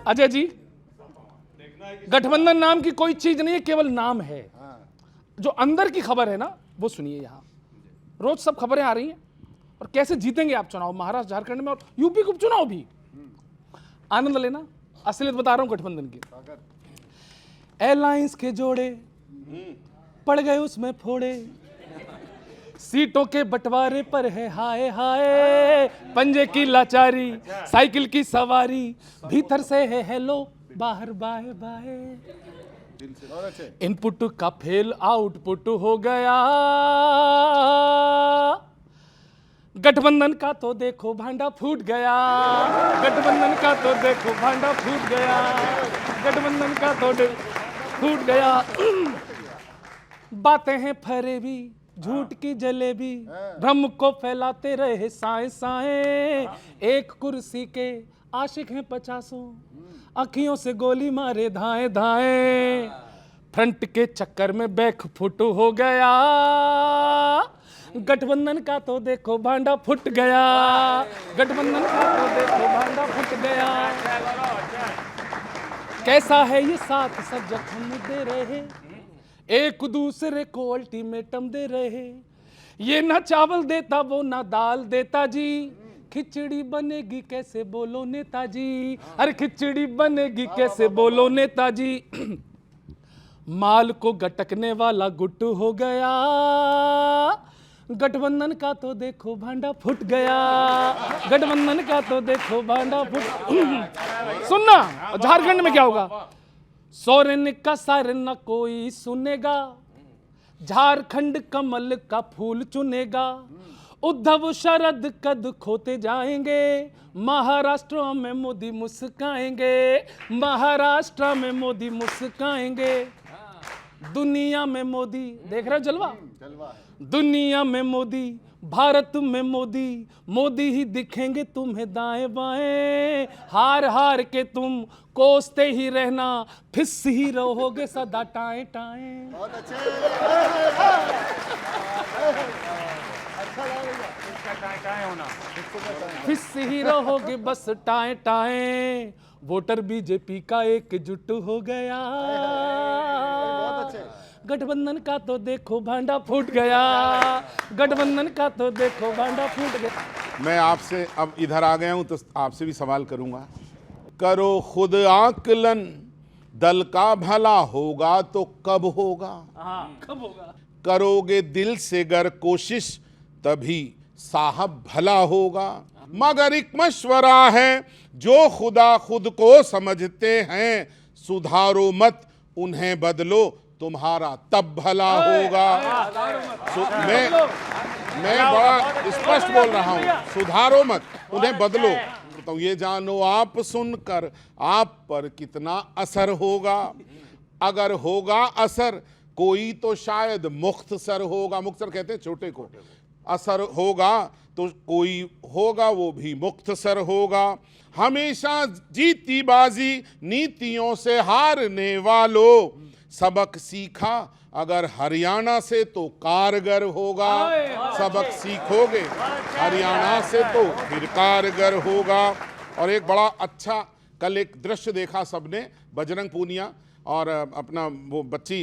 अजय जी, गठबंधन नाम की कोई चीज नहीं है, केवल नाम है। जो अंदर की खबर है ना वो सुनिए। यहां रोज सब खबरें आ रही हैं और कैसे जीतेंगे आप चुनाव, महाराष्ट्र झारखंड में और यूपी के उपचुनाव भी। आनंद लेना, असलियत बता रहा हूं गठबंधन की। एयरलाइंस के जोड़े पड़ गए उसमें फोड़े, सीटों के बंटवारे पर है हाय हाय, पंजे की लाचारी, साइकिल की सवारी, भीतर से है हेलो, बाहर बाय बाय। इनपुट का फेल आउटपुट हो गया, गठबंधन का तो देखो भांडा फूट गया, गठबंधन का तो देखो भांडा फूट गया, गठबंधन का तो फूट गया। बातें हैं फरेबी, झूठ की जलेबी, भ्रम को फैलाते रहे साए साए, एक कुर्सी के आशिक हैं 50, अखियों से गोली मारे धाए धाए, फ्रंट के चक्कर में बैक फुट हो गया, गठबंधन का तो देखो भांडा फुट गया, गठबंधन का तो देखो भांडा फुट गया। कैसा है ये साथ सब जख्म दे रहे, एक दूसरे को अल्टीमेटम दे रहे, ये ना चावल देता वो ना दाल देता जी, खिचड़ी बनेगी कैसे बोलो नेताजी, अरे खिचड़ी बनेगी कैसे बोलो नेताजी। माल को गटकने वाला गुट्टू हो गया, गठबंधन का तो देखो भांडा फुट गया, गठबंधन का तो देखो भांडा फुट। सुनना झारखंड में क्या होगा, सोरेन का सारे न कोई सुनेगा, झारखंड कमल का फूल चुनेगा, उद्धव शरद कद खोते जाएंगे, महाराष्ट्र में मोदी मुस्काएंगे, महाराष्ट्र में मोदी मुस्काएंगे। दुनिया में मोदी, देख रहे हो जलवा, दुनिया में मोदी, भारत में मोदी, मोदी ही दिखेंगे तुम्हें दाएं बाएं, हार हार के तुम कोसते ही रहना, फिस ही रहोगे सदा टाएं टाएं। बहुत अच्छे, फिस ही रहोगे बस टाएं टाएं, वोटर बीजेपी का एकजुट हो गया, गठबंधन का तो देखो भांडा फूट गया, गठबंधन का तो देखो भांडा फूट गया। मैं आपसे अब इधर आ गया हूं तो आपसे भी सवाल करूंगा। करो खुद आकलन, दल का भला होगा तो कब होगा? कब होगा? करोगे दिल से गर कोशिश तभी साहब भला होगा, मगर एक मशवरा है जो खुदा खुद को समझते हैं, सुधारो मत उन्हें बदलो तुम्हारा तब भला होगा। मैं बड़ा स्पष्ट बोल रहा हूं, सुधारो मत उन्हें बदलो, तो ये जानो आप सुनकर आप पर कितना असर होगा, अगर होगा असर कोई तो शायद मुख्तसर होगा, मुख्तसर कहते हैं छोटे को, असर होगा तो कोई होगा वो भी मुख्तसर होगा। हमेशा जीती बाजी नीतियों से हारने वालों, सबक सीखा अगर हरियाणा से तो कारगर होगा, सबक सीखोगे हरियाणा से तो फिर कारगर होगा। और एक बड़ा अच्छा कल एक दृश्य देखा सबने, बजरंग पूनिया और अपना वो बच्ची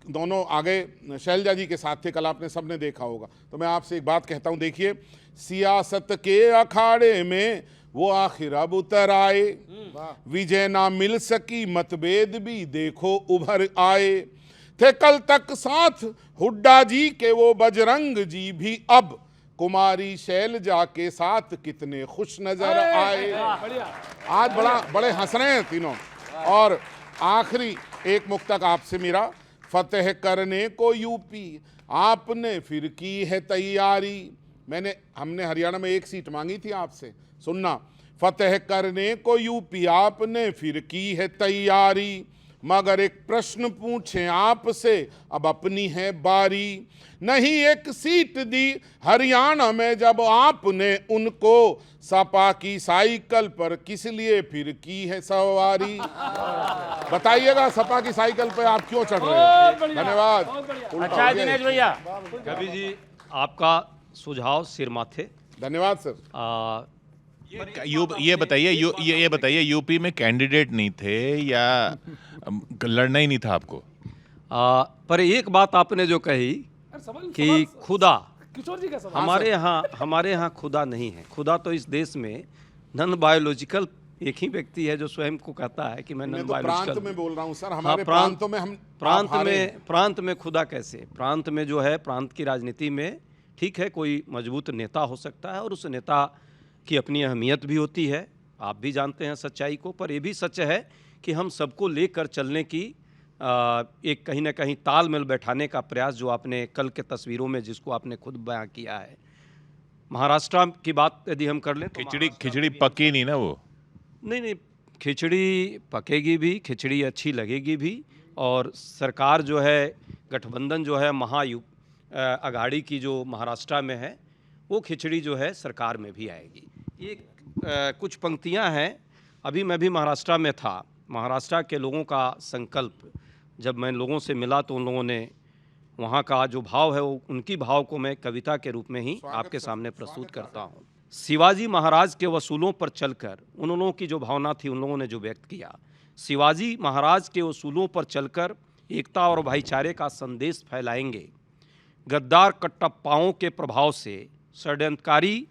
दोनों आगे शैलजा जी के साथ थे, कल आपने सबने देखा होगा। तो मैं आपसे एक बात कहता हूं, देखिए सियासत के अखाड़े में वो आखिर अब उतर आए, विजय ना मिल सकी मतभेद भी देखो उभर आए, थे कल तक साथ हुड्डा जी के वो बजरंग जी भी अब कुमारी शैलजा के साथ कितने खुश नजर आए। आज बड़े हंस रहे हैं तीनों। और आखिरी एक मुक्तक आपसे मेरा, फतेह करने को यूपी आपने फिर की है तैयारी, हमने हरियाणा में एक सीट मांगी थी आपसे, सुनना, फतेह करने को यूपी आपने फिर की है तैयारी, मगर एक प्रश्न पूछें आपसे अब अपनी है बारी, नहीं एक सीट दी हरियाणा में जब आपने उनको, सपा की साइकिल पर किस लिए फिर की है सवारी। बताइएगा सपा की साइकिल पर आप क्यों चढ़ रहे हैं? धन्यवाद। अच्छा दिनेश भैया, कवि जी आपका सुझाव सिर माथे। धन्यवाद सर। ये बताइए ये बताइए, यूपी में कैंडिडेट नहीं थे या लड़ना ही नहीं था आपको? पर एक बात आपने जो कही अरे सवाल कि खुदा, किशोर जी का सवाल। हमारे यहाँ खुदा नहीं है। खुदा तो इस देश में नॉन बायोलॉजिकल एक ही व्यक्ति है जो स्वयं को कहता है कि मैं मैं नॉन तो प्रांत बायोलॉजिकल। में बोल रहा हूँ सर, हाँ, हमारे प्रांतों में हम प्रांत में खुदा कैसे? प्रांत में जो है, प्रांत की राजनीति में ठीक है, कोई मजबूत नेता हो सकता है और उस नेता की अपनी अहमियत भी होती है, आप भी जानते हैं सच्चाई को। पर यह भी सच है कि हम सबको लेकर चलने की एक कहीं ना कहीं तालमेल बैठाने का प्रयास, जो आपने कल के तस्वीरों में जिसको आपने खुद बयां किया है। महाराष्ट्र की बात यदि हम कर लें तो खिचड़ी पकी नहीं ना वो? नहीं, खिचड़ी पकेगी भी, खिचड़ी अच्छी लगेगी भी, और सरकार जो है, गठबंधन जो है अघाड़ी की जो महाराष्ट्र में है, वो खिचड़ी जो है सरकार में भी आएगी। ये कुछ पंक्तियां हैं। अभी मैं भी महाराष्ट्र में था। महाराष्ट्र के लोगों का संकल्प, जब मैं लोगों से मिला तो उन लोगों ने वहाँ का जो भाव है, वो उनकी भाव को मैं कविता के रूप में ही आपके सामने प्रस्तुत करता हूँ। शिवाजी महाराज के वसूलों पर चलकर, उन लोगों की जो भावना थी उन लोगों ने जो व्यक्त किया, शिवाजी महाराज के वसूलों पर चलकर एकता और भाईचारे का संदेश फैलाएंगे। गद्दार कट्टप्पाओं के प्रभाव से, षड्यंत्रकारी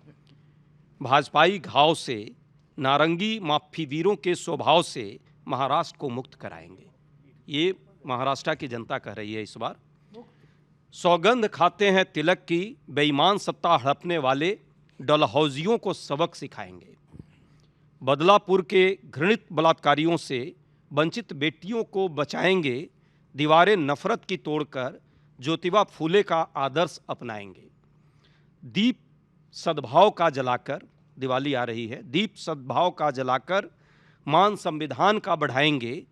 भाजपाई घाव से, नारंगी माफीवीरों के स्वभाव से महाराष्ट्र को मुक्त कराएंगे। ये महाराष्ट्र की जनता कह रही है इस बार। सौगंध खाते हैं तिलक की, बेईमान सत्ता हड़पने वाले डलहौजियों को सबक सिखाएंगे। बदलापुर के घृणित बलात्कारियों से वंचित बेटियों को बचाएंगे। दीवारें नफरत की तोड़कर ज्योतिबा फूले का आदर्श अपनाएंगे। दीप सद्भाव का जलाकर, दिवाली आ रही है, दीप सद्भाव का जलाकर मान संविधान का बढ़ाएंगे।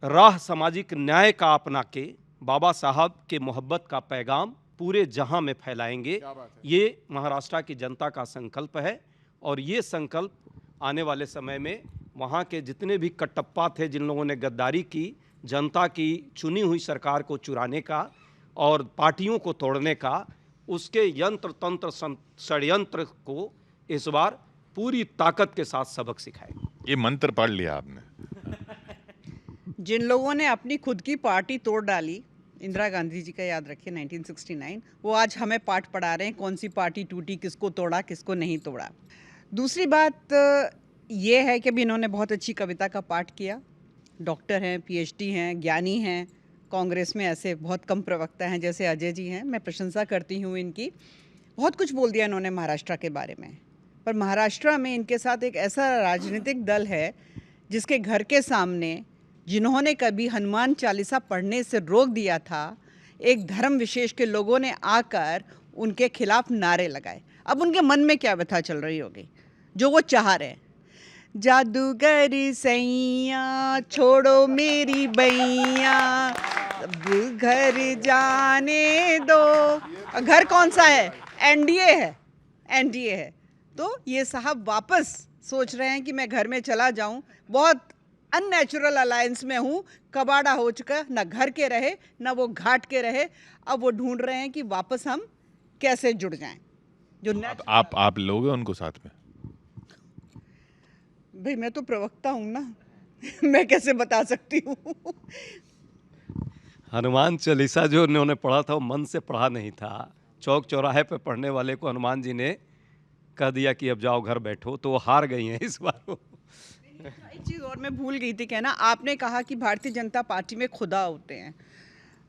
राह सामाजिक न्याय का अपना के बाबा साहब के मोहब्बत का पैगाम पूरे जहां में फैलाएंगे। ये महाराष्ट्र की जनता का संकल्प है, और ये संकल्प आने वाले समय में वहाँ के जितने भी कट्टप्पा थे, जिन लोगों ने गद्दारी की, जनता की चुनी हुई सरकार को चुराने का और पार्टियों को तोड़ने का, उसके यंत्र तंत्र षड्यंत्र को इस बार पूरी ताकत के साथ सबक सिखाएंगे। ये मंत्र पढ़ लिया आपने। जिन लोगों ने अपनी खुद की पार्टी तोड़ डाली, इंदिरा गांधी जी का याद रखिए 1969, वो आज हमें पाठ पढ़ा रहे हैं कौन सी पार्टी टूटी, किसको तोड़ा, किसको नहीं तोड़ा। दूसरी बात ये है कि अभी इन्होंने बहुत अच्छी कविता का पाठ किया। डॉक्टर हैं, पीएचडी हैं, ज्ञानी हैं। कांग्रेस में ऐसे बहुत कम प्रवक्ता हैं जैसे अजय जी हैं। मैं प्रशंसा करती हूँ इनकी। बहुत कुछ बोल दिया इन्होंने महाराष्ट्र के बारे में, पर महाराष्ट्र में इनके साथ एक ऐसा राजनीतिक दल है जिसके घर के सामने, जिन्होंने कभी हनुमान चालीसा पढ़ने से रोक दिया था, एक धर्म विशेष के लोगों ने आकर उनके खिलाफ नारे लगाए। अब उनके मन में क्या व्यथा चल रही होगी जो वो चाह रहे हैं। जादूगर सैया छोड़ो मेरी बैया, अब घर जाने दो। घर कौन सा है? एनडीए है, एनडीए है। तो ये साहब वापस सोच रहे हैं कि मैं घर में चला जाऊं। बहुत अननेचुरल अलायंस में हूँ, कबाड़ा हो चुका, ना घर के रहे ना वो घाट के रहे। अब वो ढूंढ रहे हैं कि वापस हम कैसे जुड़ जाएं। जो आप लोगे उनको साथ में? भाई मैं तो प्रवक्ता हूँ ना मैं कैसे बता सकती हूँ। हनुमान चालीसा जो उन्होंने पढ़ा था वो मन से पढ़ा नहीं था। चौक चौराहे पे पढ़ने वाले को हनुमान जी ने कह दिया कि अब जाओ घर बैठो, तो वो हार गई हैं इस बार। एक चीज़ और मैं भूल गई थी कहना। आपने कहा कि भारतीय जनता पार्टी में खुदा होते हैं।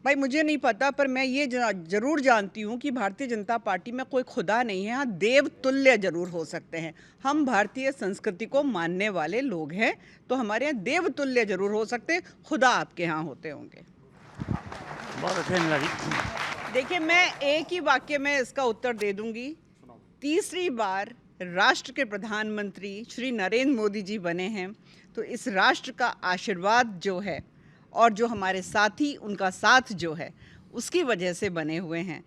भाई मुझे नहीं पता, पर मैं ये जरूर जानती हूँ कि भारतीय जनता पार्टी में कोई खुदा नहीं है। हाँ, देव तुल्य जरूर हो सकते हैं। हम भारतीय संस्कृति को मानने वाले लोग हैं, तो हमारे यहाँ देव तुल्य जरूर हो सकते हैं। खुदा आपके यहाँ होते होंगे। देखिए, मैं एक ही वाक्य में इसका उत्तर दे दूंगी। तीसरी बार राष्ट्र के प्रधानमंत्री श्री नरेंद्र मोदी जी बने हैं, तो इस राष्ट्र का आशीर्वाद जो है और जो हमारे साथी उनका साथ जो है, उसकी वजह से बने हुए हैं।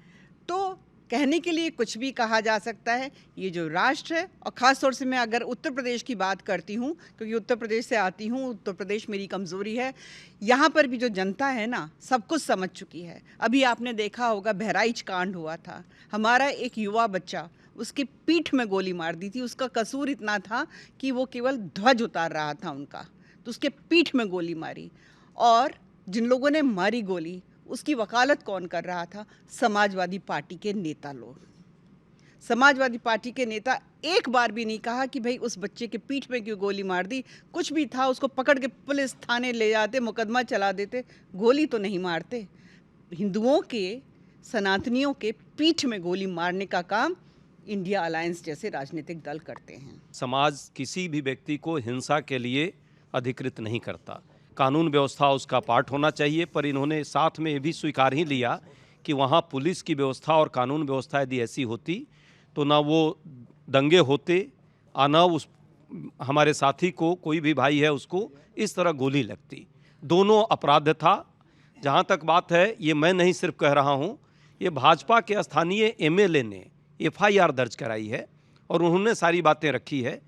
तो कहने के लिए कुछ भी कहा जा सकता है। ये जो राष्ट्र है, और ख़ास तौर से मैं अगर उत्तर प्रदेश की बात करती हूँ, क्योंकि उत्तर प्रदेश से आती हूँ, उत्तर प्रदेश मेरी कमज़ोरी है। यहाँ पर भी जो जनता है ना, सब कुछ समझ चुकी है। अभी आपने देखा होगा बहराइच कांड हुआ था, हमारा एक युवा बच्चा, उसकी पीठ में गोली मार दी थी। उसका कसूर इतना था कि वो केवल ध्वज उतार रहा था उनका, तो उसके पीठ में गोली मारी। और जिन लोगों ने मारी गोली, उसकी वकालत कौन कर रहा था? समाजवादी पार्टी के नेता लोग। समाजवादी पार्टी के नेता एक बार भी नहीं कहा कि भाई उस बच्चे के पीठ में क्यों गोली मार दी। कुछ भी था उसको पकड़ के पुलिस थाने ले जाते, मुकदमा चला देते, गोली तो नहीं मारते। हिंदुओं के, सनातनियों के पीठ में गोली मारने का काम इंडिया अलायंस जैसे राजनीतिक दल करते हैं। समाज किसी भी व्यक्ति को हिंसा के लिए अधिकृत नहीं करता, कानून व्यवस्था उसका पार्ट होना चाहिए। पर इन्होंने साथ में ये भी स्वीकार ही लिया कि वहाँ पुलिस की व्यवस्था और कानून व्यवस्था यदि ऐसी होती तो ना वो दंगे होते, ना उस हमारे साथी को, कोई भी भाई है उसको इस तरह गोली लगती। दोनों अपराध था। जहाँ तक बात है, ये मैं नहीं सिर्फ कह रहा हूँ, ये भाजपा के स्थानीय एमएलए ने FIR दर्ज कराई है और उन्होंने सारी बातें रखी है।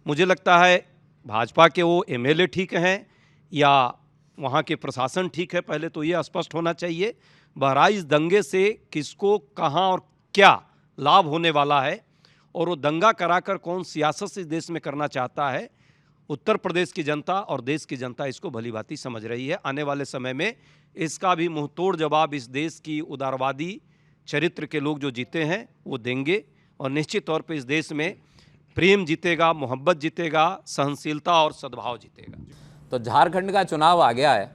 मुझे लगता है भाजपा के वो एमएलए ठीक हैं या वहाँ के प्रशासन ठीक है, पहले तो ये स्पष्ट होना चाहिए। बहराइच दंगे से किसको, कहाँ और क्या लाभ होने वाला है और वो दंगा कराकर कौन सियासत इस देश में करना चाहता है, उत्तर प्रदेश की जनता और देश की जनता इसको भलीभांति समझ रही है। आने वाले समय में इसका भी मुंहतोड़ जवाब इस देश की उदारवादी चरित्र के लोग जो जीते हैं वो देंगे और निश्चित तौर पे इस देश में प्रेम जीतेगा, मोहब्बत जीतेगा, सहनशीलता और सद्भाव जीतेगा। तो झारखंड का चुनाव आ गया है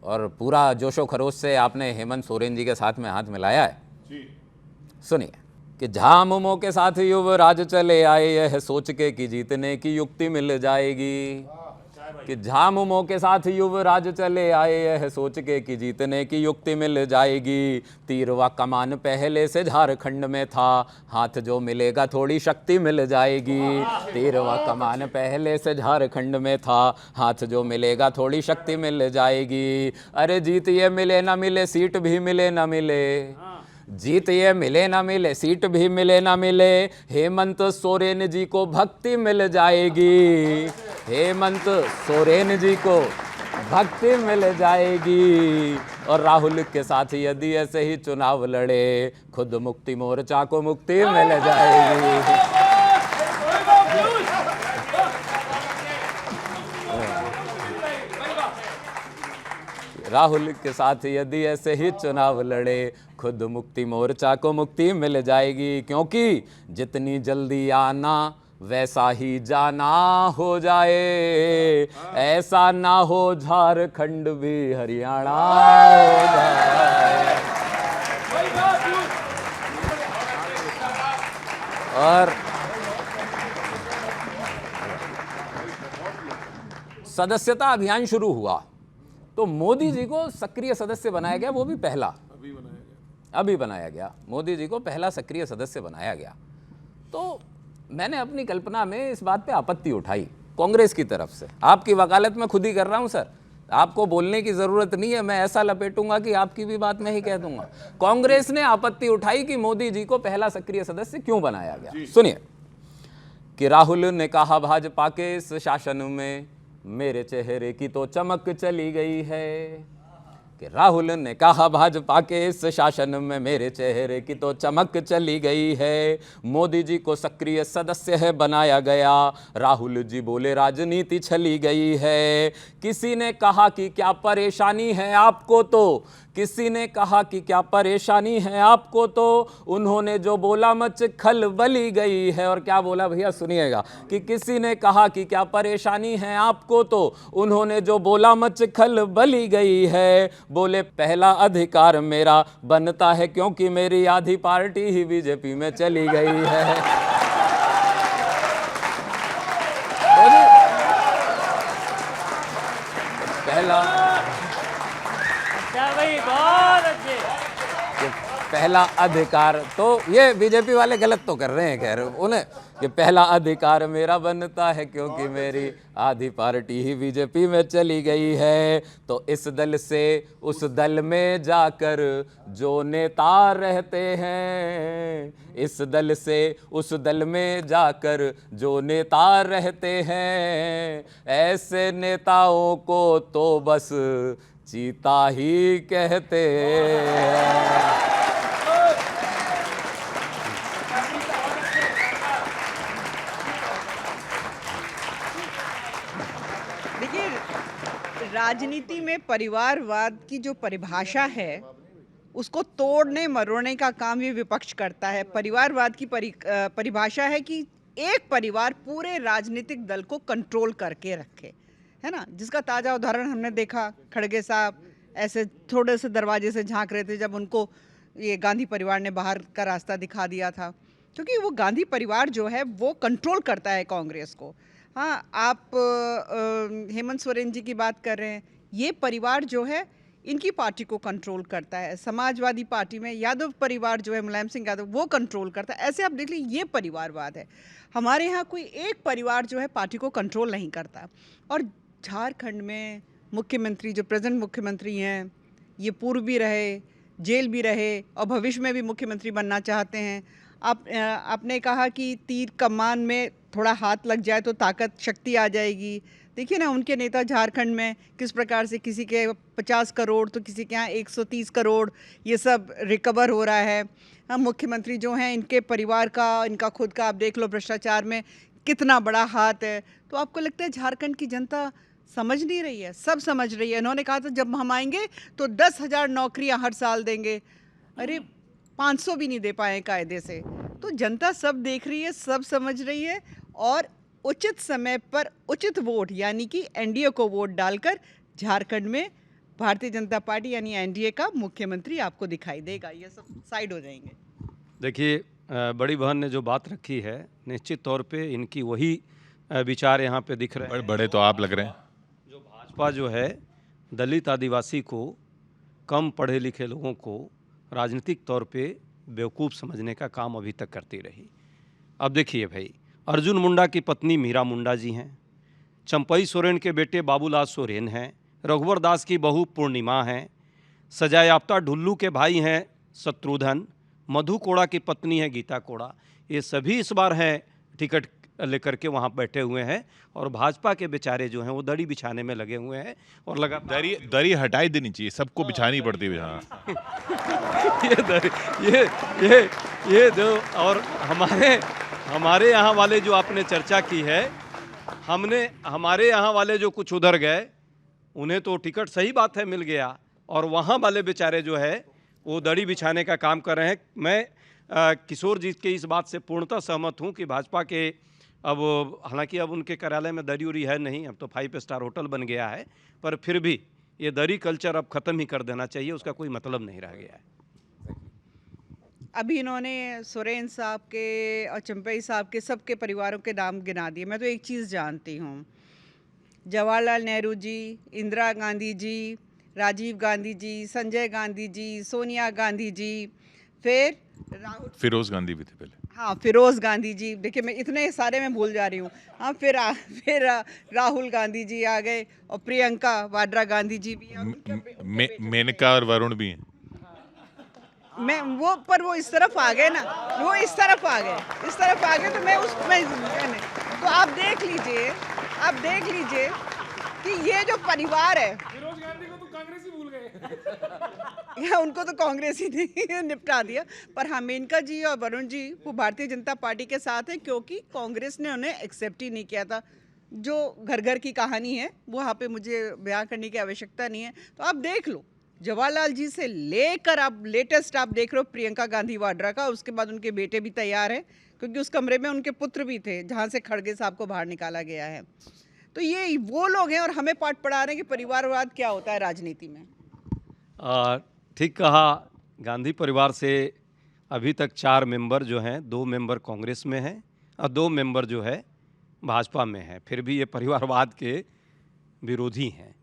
और पूरा जोशो खरोश से आपने हेमंत सोरेन जी के साथ में हाथ मिलाया है। सुनिए कि झामुमो के साथ युवराज चले आए, यह सोच के कि जीतने की युक्ति मिल जाएगी। कि झामुमो के साथ युवराज चले आए, यह सोच के कि जीतने की युक्ति मिल जाएगी। तीरवा कमान पहले से झारखंड में था, हाथ जो मिलेगा थोड़ी शक्ति मिल जाएगी। तीरवा कमान पहले से झारखंड में था, हाथ जो मिलेगा थोड़ी शक्ति मिल जाएगी। अरे जीत ये मिले ना मिले, सीट भी मिले ना मिले, जीत ये मिले ना मिले, सीट भी मिले ना मिले, हेमंत सोरेन जी को भक्ति मिल जाएगी। हेमंत सोरेन जी को भक्ति मिल जाएगी। और राहुल के साथ यदि ऐसे ही चुनाव लड़े, खुद मुक्ति मोर्चा को मुक्ति मिल जाएगी। राहुल के साथ यदि ऐसे ही चुनाव लड़े, खुद मुक्ति मोर्चा को मुक्ति मिल जाएगी। क्योंकि जितनी जल्दी आना वैसा ही जाना हो जाए, ऐसा ना हो झारखंड भी हरियाणा हो जाए। और सदस्यता अभियान शुरू हुआ तो मोदी जी को सक्रिय सदस्य बनाया गया, वो भी पहला अभी बनाया गया। मोदी जी को पहला सक्रिय सदस्य बनाया गया। तो मैंने अपनी कल्पना में इस बात पे आपत्ति उठाई कांग्रेस की तरफ से। आपकी वकालत मैं खुद ही कर रहा हूं सर, आपको बोलने की जरूरत नहीं है, मैं ऐसा लपेटूंगा कि आपकी भी बात मैं ही कह दूंगा। कांग्रेस ने आपत्ति उठाई कि मोदी जी को पहला सक्रिय सदस्य क्यों बनाया गया। सुनिए कि राहुल ने कहा भाजपा के इस शासन में मेरे चेहरे की तो चमक चली गई है। कि राहुल ने कहा भाजपा के इस शासन में मेरे चेहरे की तो चमक चली गई है। मोदी जी को सक्रिय सदस्य है बनाया गया। राहुल जी बोले राजनीति चली गई है। किसी ने कहा कि क्या परेशानी है आपको, तो किसी ने कहा कि क्या परेशानी है आपको, तो उन्होंने जो बोला मच खलबली गई है। और क्या बोला भैया सुनिएगा कि किसी ने कहा कि क्या परेशानी है आपको, तो उन्होंने जो बोला मच खलबली गई है। बोले पहला अधिकार मेरा बनता है क्योंकि मेरी आधी पार्टी ही बीजेपी में चली गई है। पहला पहला अधिकार, तो ये बीजेपी वाले गलत तो कर रहे हैं, खैर उन्हें कि पहला अधिकार मेरा बनता है क्योंकि मेरी आधी पार्टी ही बीजेपी में चली गई है। तो इस दल से उस दल में जाकर जो नेता रहते हैं, इस दल से उस दल में जाकर जो नेता रहते हैं, ऐसे नेताओं को तो बस चीता ही कहते हैं। देखिए, राजनीति में परिवारवाद की जो परिभाषा है उसको तोड़ने मरोड़ने का काम ये विपक्ष करता है। परिवारवाद की परिभाषा है कि एक परिवार पूरे राजनीतिक दल को कंट्रोल करके रखे, है ना। जिसका ताज़ा उदाहरण हमने देखा, खड़गे साहब ऐसे थोड़े से दरवाजे से झांक रहे थे जब उनको ये गांधी परिवार ने बाहर का रास्ता दिखा दिया था, क्योंकि वो गांधी परिवार जो है वो कंट्रोल करता है कांग्रेस को। हाँ, आप हेमंत सोरेन जी की बात कर रहे हैं, ये परिवार जो है इनकी पार्टी को कंट्रोल करता है। समाजवादी पार्टी में यादव परिवार जो है, मुलायम सिंह यादव, वो कंट्रोल करता है। ऐसे आप देख लीजिए, ये परिवारवाद है। हमारे यहाँ कोई एक परिवार जो है पार्टी को कंट्रोल नहीं करता। और झारखंड में मुख्यमंत्री, जो प्रेजेंट मुख्यमंत्री हैं, ये पूर्व भी रहे, जेल भी रहे और भविष्य में भी मुख्यमंत्री बनना चाहते हैं। आपने कहा कि तीर कमान में थोड़ा हाथ लग जाए तो ताकत शक्ति आ जाएगी। देखिए ना, उनके नेता झारखंड में किस प्रकार से किसी के 50 करोड़ तो किसी के यहाँ 130 करोड़ ये सब रिकवर हो रहा है। हम मुख्यमंत्री जो हैं, इनके परिवार का, इनका खुद का आप देख लो भ्रष्टाचार में कितना बड़ा हाथ है। तो आपको लगता है झारखंड की जनता समझ नहीं रही है? सब समझ रही है। इन्होंने कहा था जब हम आएंगे तो 10,000 नौकरियां हर साल देंगे। अरे 500 भी नहीं दे पाए कायदे से। तो जनता सब देख रही है, सब समझ रही है और उचित समय पर उचित वोट यानी कि एनडीए को वोट डालकर झारखंड में भारतीय जनता पार्टी यानी एनडीए का मुख्यमंत्री आपको दिखाई देगा। ये सब साइड हो जाएंगे। देखिए, बड़ी बहन ने जो बात रखी है, निश्चित तौर पे इनकी वही विचार यहाँ पे दिख रहे हैं। बड़े तो आप लग रहे हैं। जो भाजपा जो है दलित आदिवासी को, कम पढ़े लिखे लोगों को राजनीतिक तौर पे बेवकूफ़ समझने का काम अभी तक करती रही। अब देखिए भाई, अर्जुन मुंडा की पत्नी मीरा मुंडा जी हैं, चंपई सोरेन के बेटे बाबूलाल सोरेन हैं, रघुवर दास की बहू पूर्णिमा हैं, सजायाफ्ता ढुल्लू के भाई हैं शत्रुघ्न, मधु कोड़ा की पत्नी है गीता कोड़ा। ये सभी इस बार हैं टिकट लेकर के वहाँ बैठे हुए हैं और भाजपा के बेचारे जो हैं वो दड़ी बिछाने में लगे हुए हैं और लगातार दरी हटाई देनी चाहिए, सबको बिछानी पड़ती है यहाँ। ये दरी ये जो, और हमारे यहाँ वाले जो आपने चर्चा की है, हमारे यहाँ वाले जो कुछ उधर गए उन्हें तो टिकट, सही बात है, मिल गया, और वहाँ वाले बेचारे जो है वो दड़ी बिछाने का काम कर रहे हैं। मैं किशोर जी के इस बात से पूर्णतः सहमत हूँ कि भाजपा के अब, हालांकि अब उनके कार्यालय में दरी उरी है नहीं, अब तो 5 स्टार होटल बन गया है, पर फिर भी ये दरी कल्चर अब ख़त्म ही कर देना चाहिए, उसका कोई मतलब नहीं रह गया है। अभी इन्होंने सोरेन साहब के और चंपई साहब के सबके परिवारों के नाम गिना दिए। मैं तो एक चीज़ जानती हूँ, जवाहरलाल नेहरू जी, इंदिरा गांधी जी, राजीव गांधी जी, संजय गांधी जी, सोनिया गांधी जी, फिर फिरोज गांधी भी थे पहले। हाँ, फिरोज गांधी जी। देखिए, मैं इतने सारे में भूल जा रही हूँ। हाँ, फिर राहुल गांधी जी आ गए और प्रियंका वाड्रा गांधी जी भी हैं। मेनका और वरुण भी हैं। मैं वो इस तरफ आ गए ना, वो इस तरफ आ गए तो मैं उसमें, तो आप देख लीजिए कि ये जो परिवार है, फिरोज गांधी को तो कांग्रेस ही भूल गए। या उनको तो कांग्रेस ही ने निपटा दिया। पर हाँ, मेनका जी और वरुण जी वो भारतीय जनता पार्टी के साथ है, क्योंकि कांग्रेस ने उन्हें एक्सेप्ट ही नहीं किया था। जो घर घर की कहानी है वहाँ पे मुझे बयां करने की आवश्यकता नहीं है। तो आप देख लो, जवाहरलाल जी से लेकर आप लेटेस्ट आप देख रहे हो प्रियंका गांधी वाड्रा का, उसके बाद उनके बेटे भी तैयार हैं, क्योंकि उस कमरे में उनके पुत्र भी थे जहाँ से खड़गे साहब को बाहर निकाला गया है। तो ये वो लोग हैं और हमें पाठ पढ़ा रहे हैं कि परिवारवाद क्या होता है राजनीति में। ठीक कहा। गांधी परिवार से अभी तक 4 मेंबर जो हैं, 2 मेंबर कांग्रेस में हैं और 2 मेंबर जो है भाजपा में हैं, फिर भी ये परिवारवाद के विरोधी हैं।